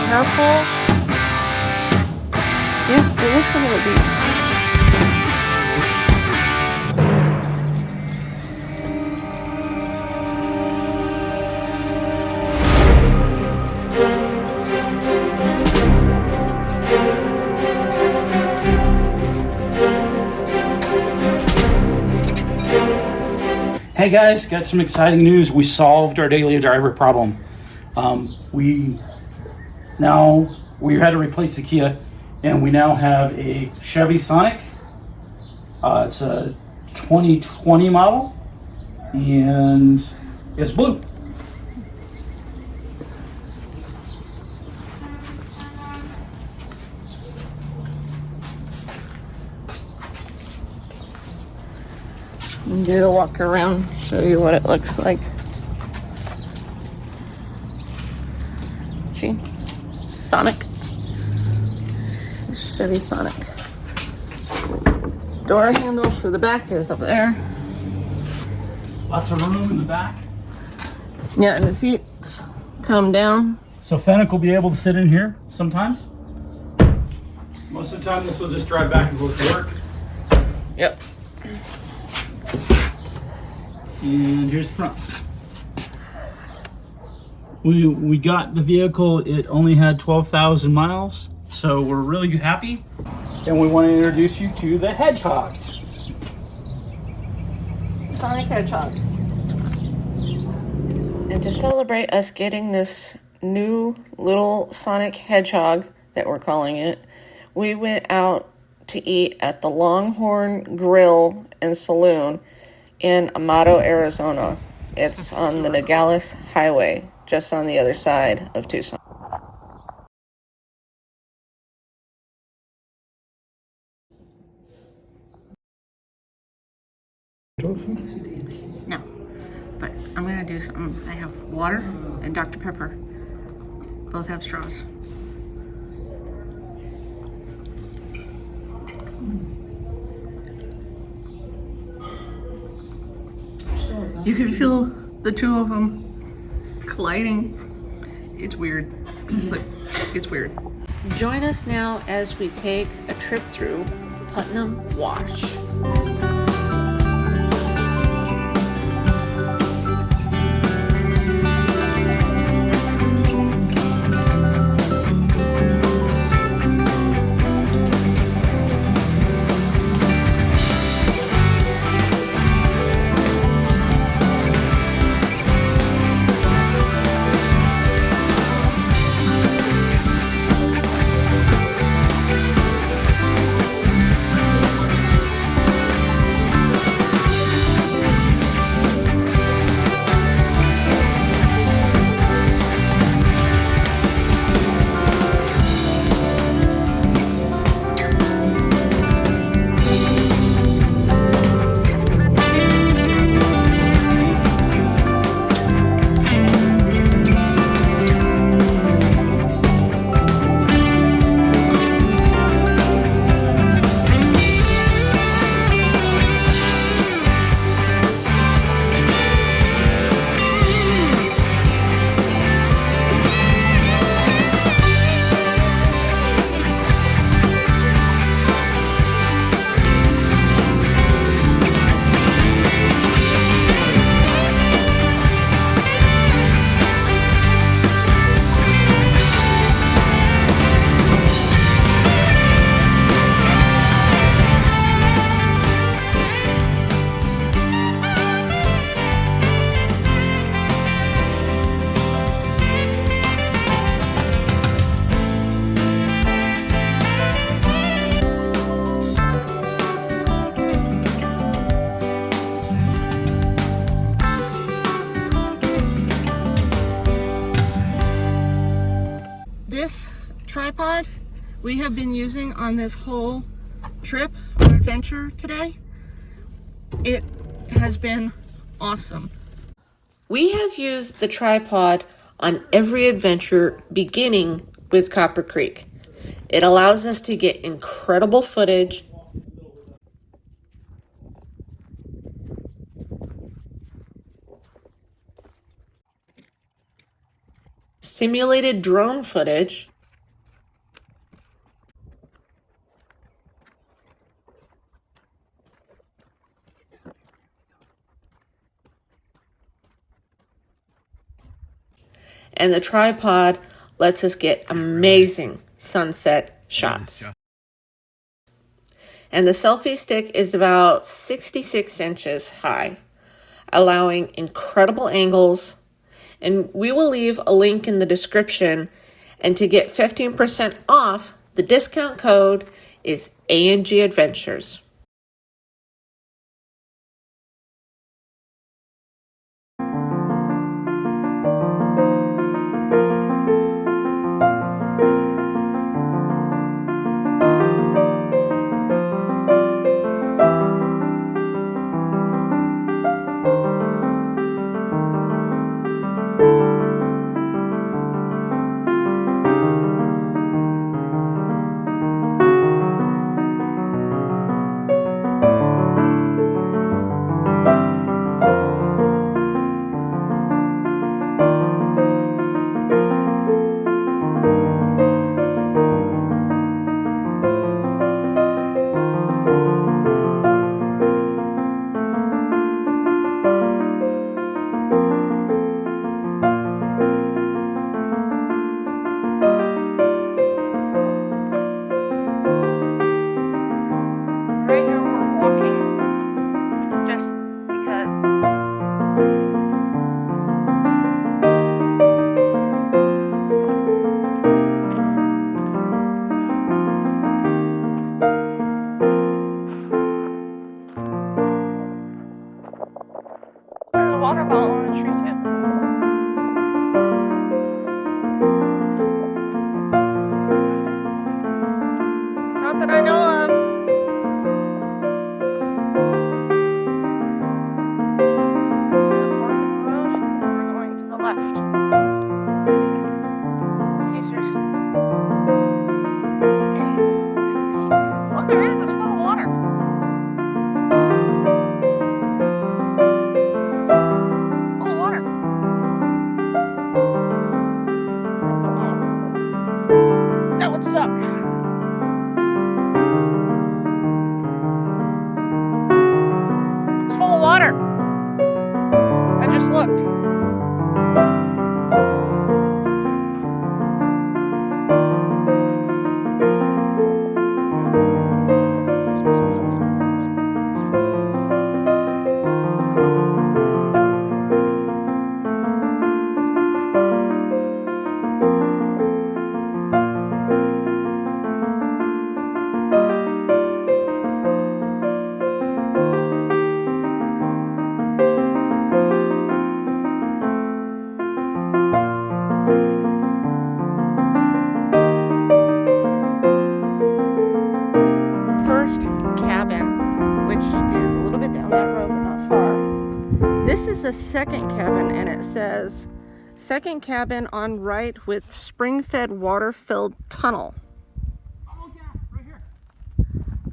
careful. Yeah, it looks a little deep. Hey guys, got some exciting news. We solved our daily driver problem. We had to replace the Kia, and we now have a Chevy Sonic. It's a 2020 model, and it's blue. Do the walk around, show you what it looks like. See? Sonic. Chevy Sonic. Door handle for the back is up there. Lots of room in the back. Yeah, and the seats come down. So Fennec will be able to sit in here sometimes. Most of the time this will just drive back and go to work. Yep. And here's the front. We got the vehicle, it only had 12,000 miles, so we're really happy. And we want to introduce you to the Hedgehog. Sonic Hedgehog. And to celebrate us getting this new little Sonic Hedgehog, that we're calling it, we went out to eat at the Longhorn Grill and Saloon in Amado, Arizona. It's on the Nogales Highway, just on the other side of Tucson. No, but I'm gonna do some. I have water and Dr. Pepper. Both have straws. You can feel the two of them colliding. It's weird. It's weird. Join us now as we take a trip through Putnam Wash. This tripod we have been using on this whole trip or adventure today. It has been awesome. We have used the tripod on every adventure beginning with Copper Creek. It allows us to get incredible footage, simulated drone footage, and the tripod lets us get amazing sunset shots. And the selfie stick is about 66 inches high, allowing incredible angles. And we will leave a link in the description. And to get 15% off, the discount code is A&G Adventures. Water bottle on the tree too. Not that I know of. We're going to the left. Let's see if there's anything. Oh, there is. It's full of water. Full of water. That would suck. It's full of water. I just looked. This is the second cabin, and it says second cabin on right with spring-fed water-filled tunnel. Oh yeah, right here.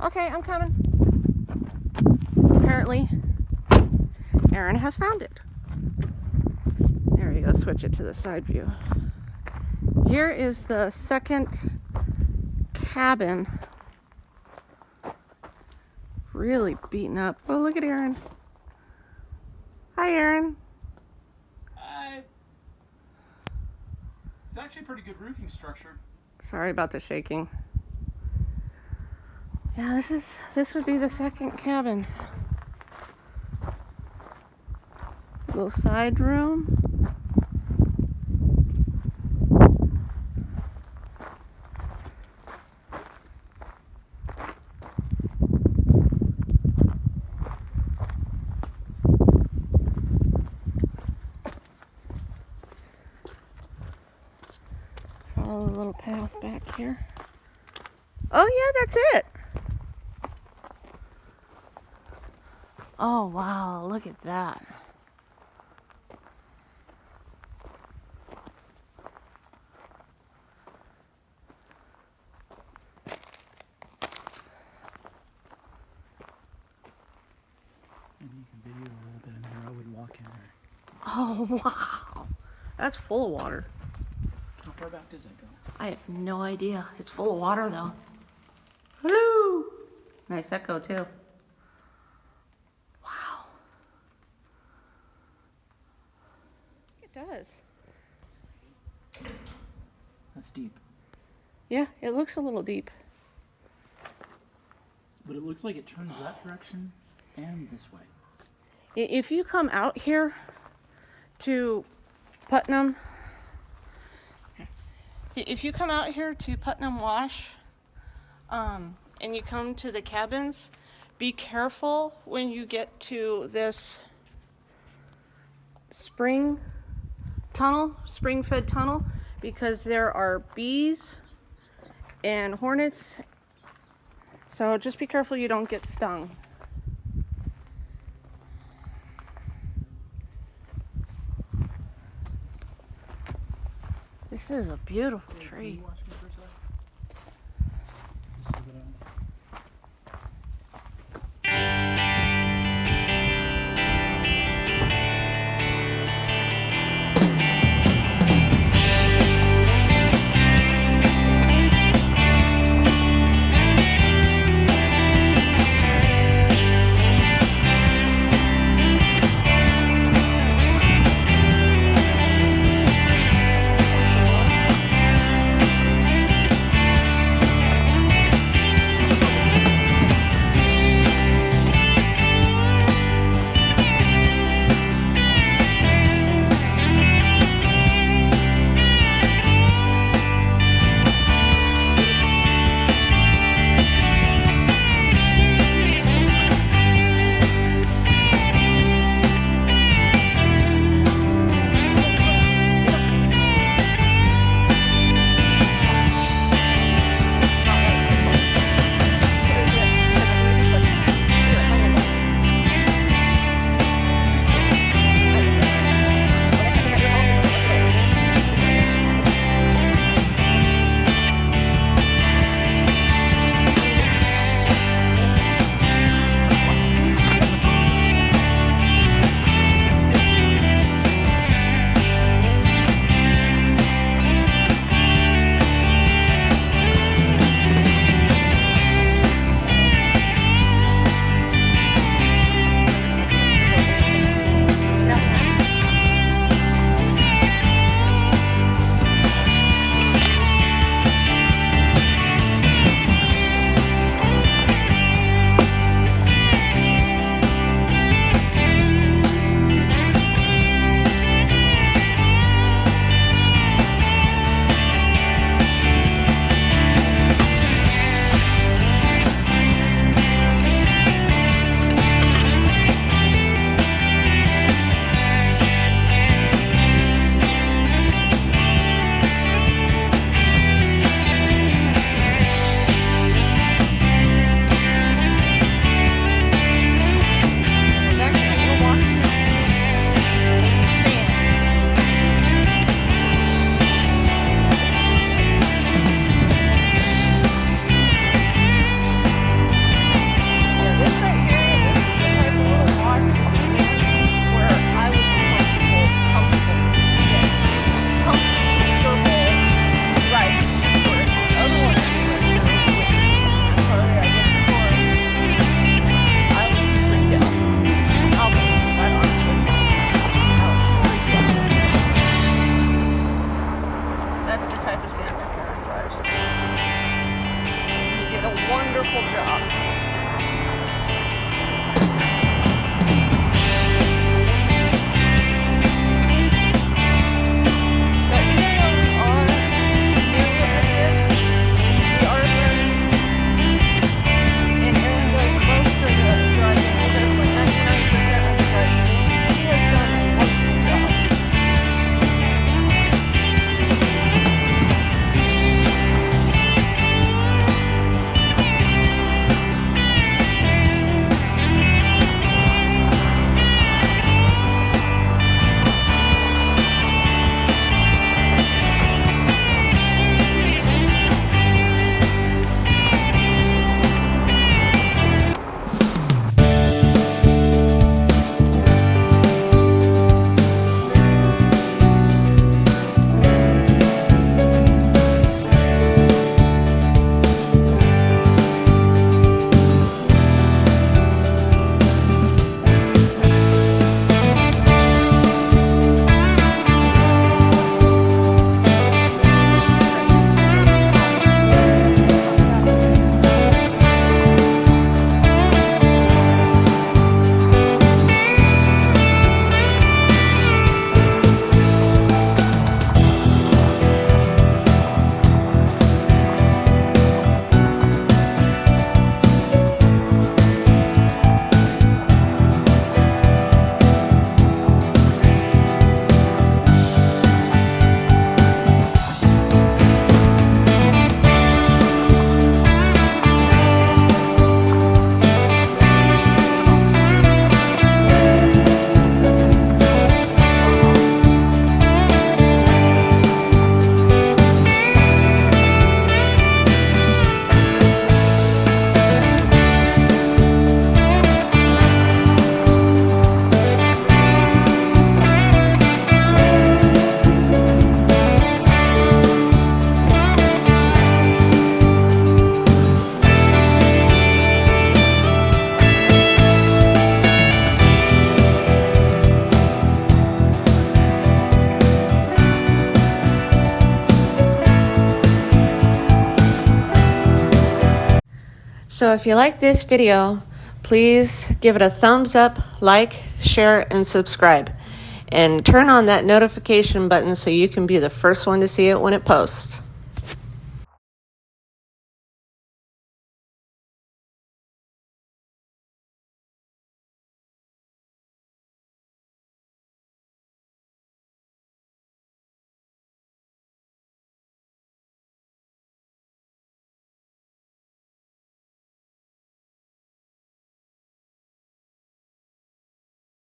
Okay, I'm coming. Apparently, Aaron has found it. There you go, switch it to the side view. Here is the second cabin. Really beaten up. Oh, look at Aaron. Hi, Aaron. Hi. It's actually a pretty good roofing structure. Sorry about the shaking. Yeah, this would be the second cabin. Little side room. Follow the little path back here. Oh yeah, that's it. Oh wow, look at that. And you can video a little bit in there. I would walk in there. Oh wow, that's full of water. How far back does it go? I have no idea. It's full of water though. Hello. Nice echo too. Wow. It does. it's deep. Yeah, it looks a little deep. But it looks like it turns that direction and this way. If you come out here to Putnam, Wash, and you come to the cabins, be careful when you get to this spring-fed tunnel, because there are bees and hornets. So just be careful you don't get stung. This is a beautiful tree. So if you like this video, please give it a thumbs up, like, share, and subscribe. And turn on that notification button so you can be the first one to see it when it posts.